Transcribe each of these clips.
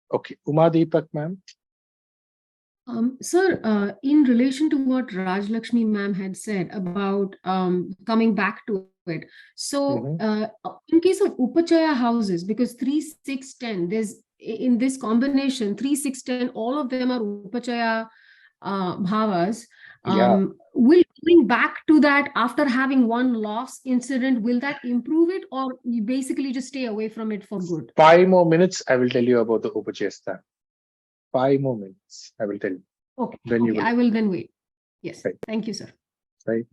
Okay, Uma Deepak ma'am. Sir, in relation to what Raj Lakshmi ma'am had said about coming back to it, so in case of Upachaya houses, because 3, 6, 10, there's in this combination 3, 6, 10, all of them are Upachaya bhavas. Will going back to that after having one loss incident, will that improve it, or you basically just stay away from it for good? 5 more minutes, I will tell you about the Upachayasthanas. 5 more minutes, I will tell you. Okay, Then you will. I will then wait. Yes, right. Thank you, sir. Right.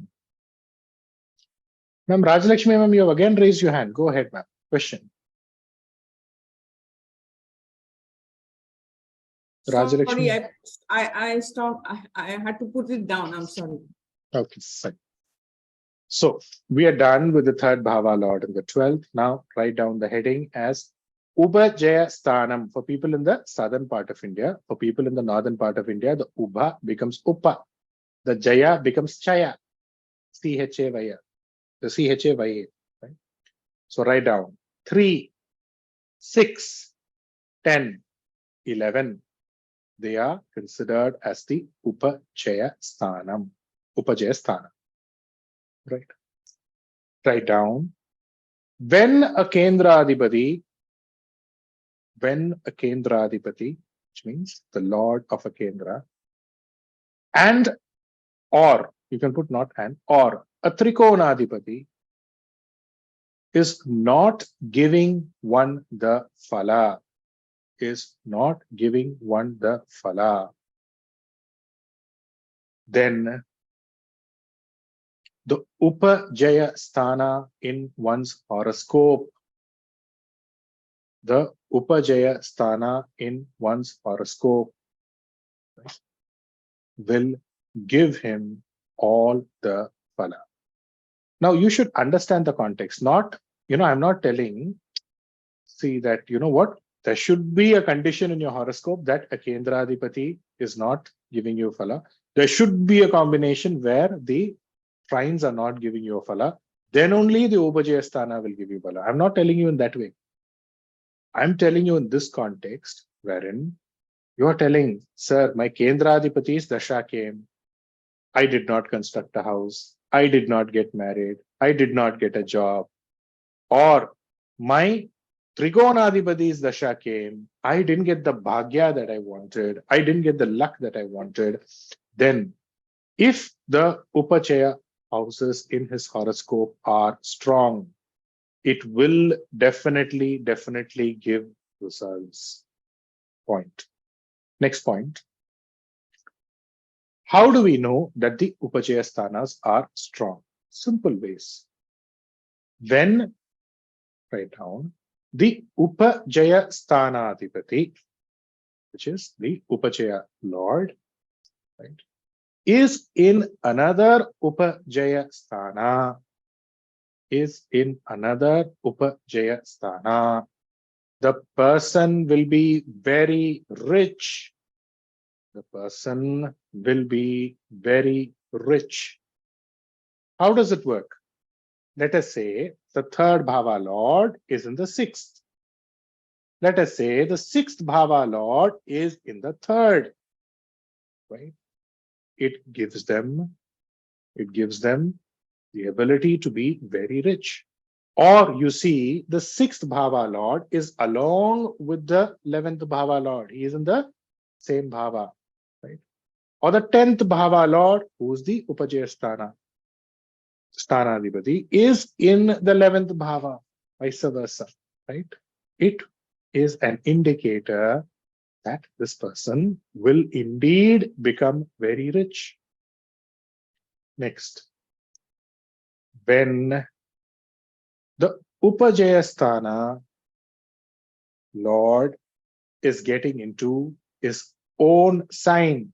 Ma'am, Rajalakshmi ma'am, you have again raised your hand. Go ahead, ma'am. Question. Sorry, I stopped. I had to put it down. I'm sorry. Okay, fine. So we are done with the third Bhava Lord and the 12th. Now write down the heading as Upachayasthanam for people in the southern part of India. For people in the northern part of India, the Ubha becomes Upa. The Jaya becomes Chaya. C-H-A-Y-A. The C-H-A-Y-A. Right? So write down 3, 6, 10, 11. They are considered as the Upachayasthanam. Upachayasthanam. Right. Write down. When a Kendradhipati, which means the Lord of a Kendra, and or, you can put not and, or a Trikonadhipati is not giving one the phala, then the Upachayasthana in one's horoscope, will give him all the phala. Now you should understand the context. Not, I'm not telling, see that, what? There should be a condition in your horoscope that a Kendradhipati is not giving you phala. There should be a combination where the trines are not giving you a phala. Then only the Upachayasthana will give you phala. I'm not telling you in that way. I'm telling you in this context, wherein you are telling, sir, my Kendradhipati's dasha came. I did not construct a house. I did not get married. I did not get a job. Or my Trigonadhipati's dasha came. I didn't get the bhagya that I wanted. I didn't get the luck that I wanted. Then, if the Upachaya houses in his horoscope are strong, it will definitely give results. Point. Next point. How do we know that the Upachayasthanas are strong? Simple ways. When, write down, the Upachayasthanadhipati, which is the Upachaya Lord, right, is in another Upachayasthana, the person will be very rich. How does it work? Let us say the third Bhava Lord is in the sixth. Let us say the sixth Bhava Lord is in the third. Right? It gives them the ability to be very rich. Or you see, the sixth Bhava Lord is along with the 11th Bhava Lord. He is in the same Bhava. Right? Or the 10th Bhava Lord, who is the Upachayasthana, Sthanadhipati, is in the 11th Bhava, vice versa. Right? It is an indicator that this person will indeed become very rich. Next. When the Upachayasthana Lord is getting into his own sign,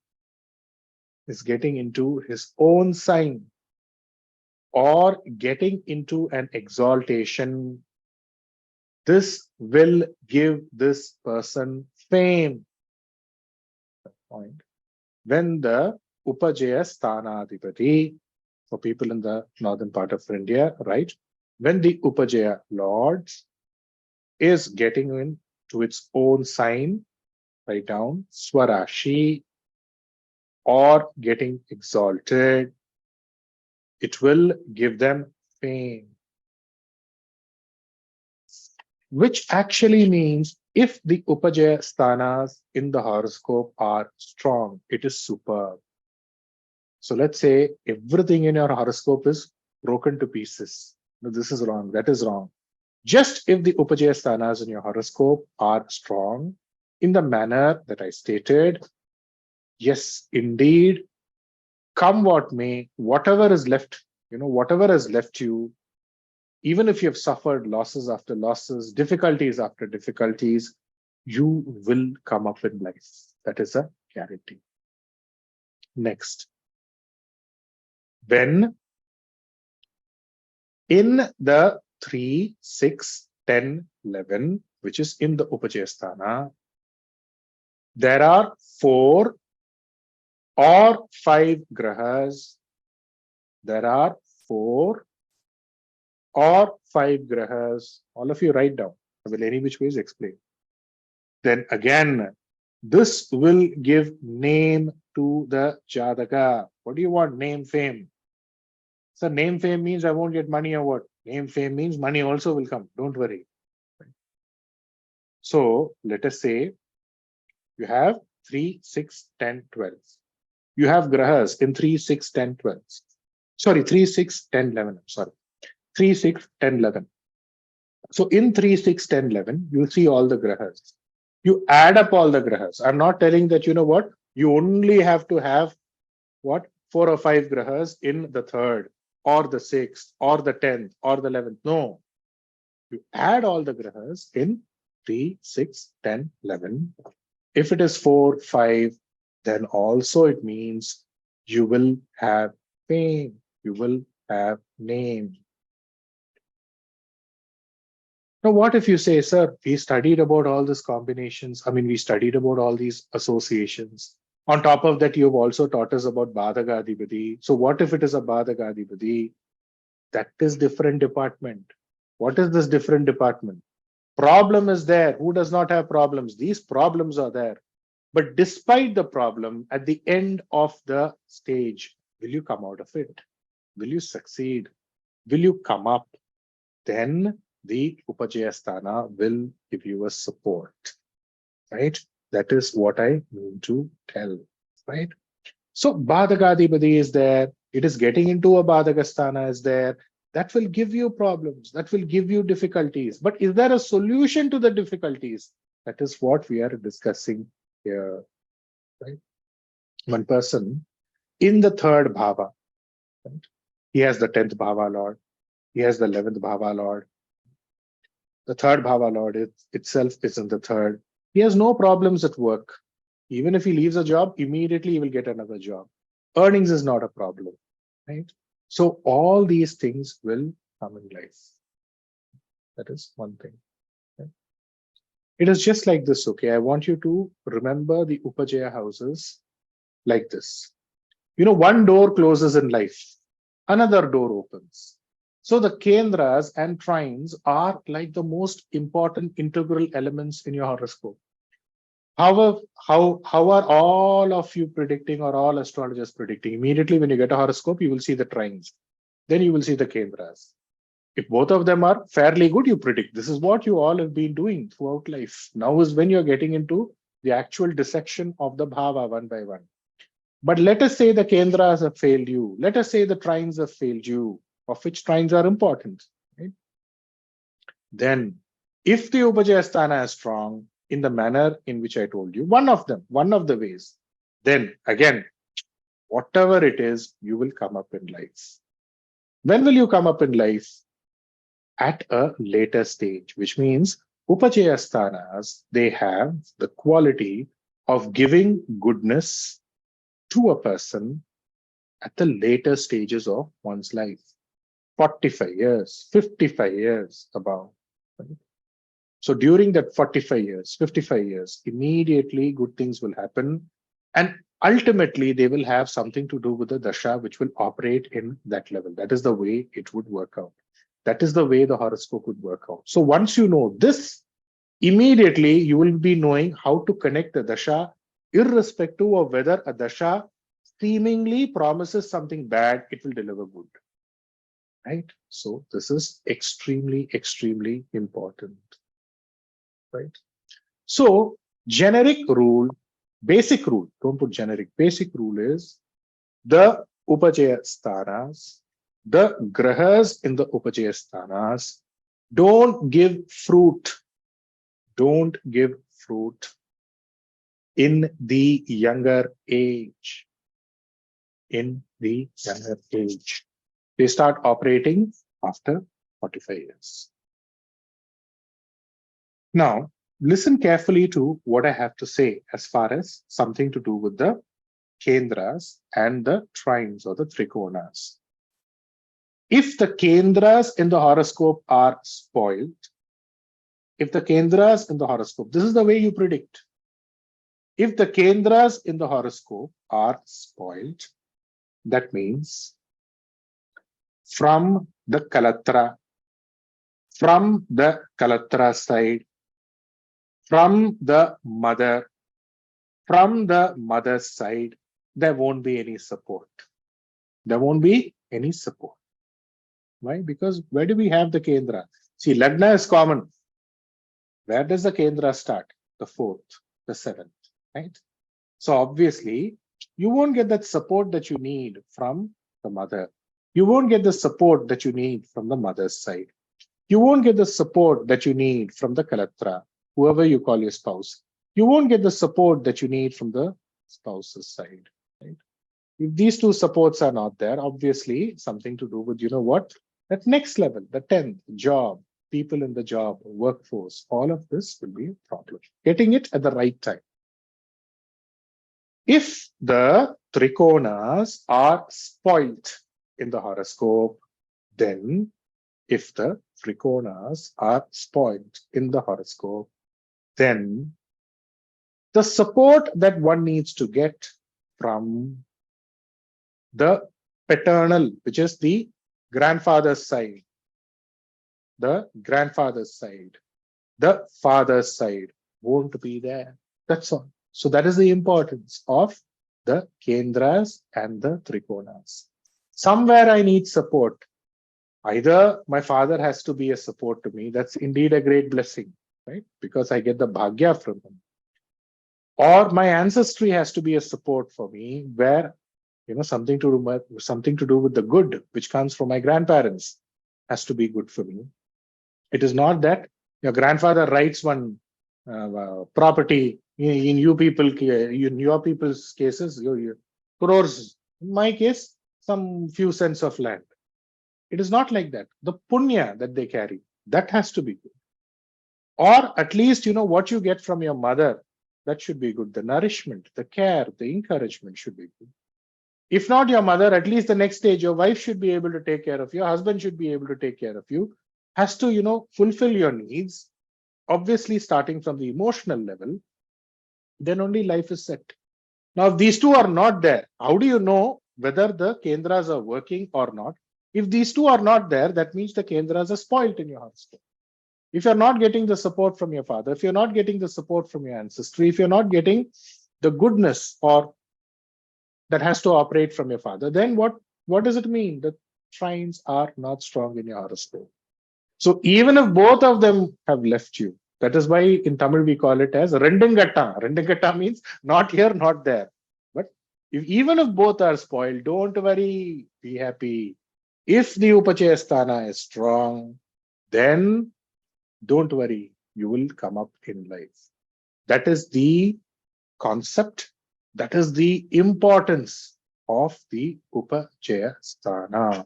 or getting into an exaltation, this will give this person fame. Point. When the Upachayasthanadhipati for people in the northern part of India, right? When the Upachaya Lord is getting into its own sign, write down Swarashi, or getting exalted, it will give them fame. Which actually means if the Upachayasthanas in the horoscope are strong, it is superb. So let's say everything in your horoscope is broken to pieces. No, this is wrong, that is wrong. Just if the Upachayasthanas in your horoscope are strong in the manner that I stated, yes, indeed, come what may, whatever is left, whatever has left you, even if you have suffered losses after losses, difficulties after difficulties, you will come up in life. That is a guarantee. Next. When in the 3, 6, 10, 11, which is in the Upachayasthana, there are 4 or 5 grahas. There are 4 or 5 grahas. All of you write down. I will any which ways explain. Then again, this will give name to the Jataka. What do you want? Name, fame. So name, fame means I won't get money or what? Name, fame means money also will come. Don't worry. So let us say you have 3, 6, 10, 12. You have grahas in 3, 6, 10, 12. Sorry, 3, 6, 10, 11. Sorry. 3, 6, 10, 11. So in 3, 6, 10, 11, you see all the grahas. You add up all the grahas. I'm not telling that, you know what, you only have to have what, 4 or 5 grahas in the 3rd or the 6th or the 10th or the 11th. No. You add all the grahas in 3, 6, 10, 11. If it is 4, 5, then also it means you will have fame. You will have name. Now, what if you say, sir, we studied about all these combinations. I mean, we studied about all these associations. On top of that, you've also taught us about Badhagadhipati. So what if it is a Badhagadhipati? That is different department. What is this different department? Problem is there. Who does not have problems? These problems are there. But despite the problem, at the end of the stage, will you come out of it? Will you succeed? Will you come up? Then the Upachayasthana will give you a support, right? That is what I mean to tell, right? So Badhagadhipati is there. It is getting into a Badhagasthana is there. That will give you problems. That will give you difficulties. But is there a solution to the difficulties? That is what we are discussing here, right? One person in the 3rd bhava, right? He has the 10th bhava lord. He has the 11th bhava lord. The 3rd bhava lord itself is in the 3rd. He has no problems at work. Even if he leaves a job, immediately he will get another job. Earnings is not a problem, right? So all these things will come in life. That is one thing. Okay? It is just like this, okay? I want you to remember the Upachaya houses like this. One door closes in life, another door opens. So the kendras and trines are like the most important integral elements in your horoscope. How are all of you predicting, or all astrologers predicting? Immediately when you get a horoscope, you will see the trines. Then you will see the kendras. If both of them are fairly good, you predict. This is what you all have been doing throughout life. Now is when you're getting into the actual dissection of the bhava one by one. But let us say the kendras have failed you. Let us say the trines have failed you, of which trines are important. Right? Then, if the Upachayasthana is strong in the manner in which I told you, one of the ways, then again, whatever it is, you will come up in life. When will you come up in life? At a later stage, which means Upachayasthanas, they have the quality of giving goodness to a person at the later stages of one's life. 45 years, 55 years above. Right? So during that 45 years, 55 years, immediately good things will happen. And ultimately they will have something to do with the dasha, which will operate in that level. That is the way it would work out. That is the way the horoscope would work out. So once you know this, immediately you will be knowing how to connect the dasha, irrespective of whether a dasha seemingly promises something bad, it will deliver good. Right? So this is extremely, extremely important. Right? So generic rule, basic rule, don't put generic, basic rule is the Upachayasthanas, the grahas in the Upachayasthanas don't give fruit. Don't give fruit in the younger age. In the younger age. They start operating after 45 years. Now, listen carefully to what I have to say as far as something to do with the kendras and the trines or the trikonas. If the kendras in the horoscope are spoiled, if the kendras in the horoscope, this is the way you predict. If the kendras in the horoscope are spoiled, that means from the Kalatra side, from the mother's side, there won't be any support. There won't be any support. Why? Because where do we have the Kendra? See, Lagna is common. Where does the Kendra start? The 4th, the 7th, right? So obviously, you won't get that support that you need from the mother. You won't get the support that you need from the mother's side. You won't get the support that you need from the Kalatra, whoever you call your spouse. You won't get the support that you need from the spouse's side. Right? If these two supports are not there, obviously something to do with, you know what? That next level, the 10th, job, people in the job, workforce, all of this will be a problem. Getting it at the right time. If the trikonas are spoilt in the horoscope, then if the trikonas are spoiled in the horoscope, then the support that one needs to get from the paternal, which is the grandfather's side, the father's side won't be there. That's all. So that is the importance of the kendras and the trikonas. Somewhere I need support. Either my father has to be a support to me. That's indeed a great blessing, right? Because I get the bhagya from him. Or my ancestry has to be a support for me, where, you know, something to do with the good which comes from my grandparents has to be good for me. It is not that your grandfather writes one property in your people's cases, your crores. In my case, some few cents of land. It is not like that. The punya that they carry, that has to be good. Or at least, you know, what you get from your mother, that should be good. The nourishment, the care, the encouragement should be good. If not your mother, at least the next stage, your wife should be able to take care of you. Your husband should be able to take care of you. Has to, you know, fulfill your needs. Obviously, starting from the emotional level, then only life is set. Now, if these two are not there, how do you know whether the kendras are working or not? If these two are not there, that means the kendras are spoiled in your horoscope. If you're not getting the support from your father, if you're not getting the support from your ancestry, if you're not getting the goodness or that has to operate from your father, then what does it mean? The trines are not strong in your horoscope. So even if both of them have left you, that is why in Tamil we call it as Rendungatta. Rendungatta means not here, not there. But even if both are spoiled, don't worry, be happy. If the Upachayasthana is strong, then don't worry, you will come up in life. That is the concept. That is the importance of the Upachayasthana.